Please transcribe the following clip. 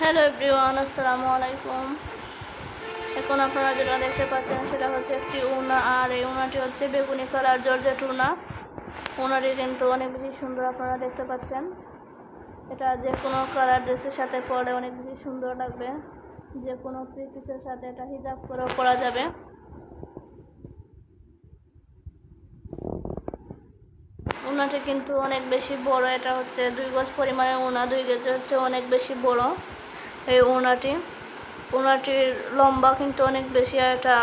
Hello everyone, আসসালামু আলাইকুম। এখন আপনারা যেটা দেখতে পাচ্ছেন সেটা হচ্ছে একটি উনা, আর এই উনাটি হচ্ছে বেগুনি কালার জর্জেট উনা। উনাটি কিন্তু অনেক বেশি সুন্দর, আপনারা দেখতে পাচ্ছেন। এটা যে কোনো কালার ড্রেসের সাথে পরে অনেক বেশি সুন্দর লাগবে। যে কোনো থ্রি পিসের সাথে এটা হিজাব করেও পরা যাবে। উনাটি কিন্তু অনেক বেশি বড়, এটা হচ্ছে 2 গজ পরিমাণের উনা, 2 গজ হচ্ছে অনেক বেশি বড় এই উনাটির লম্বা কিন্তু অনেক বেশি। আর এটা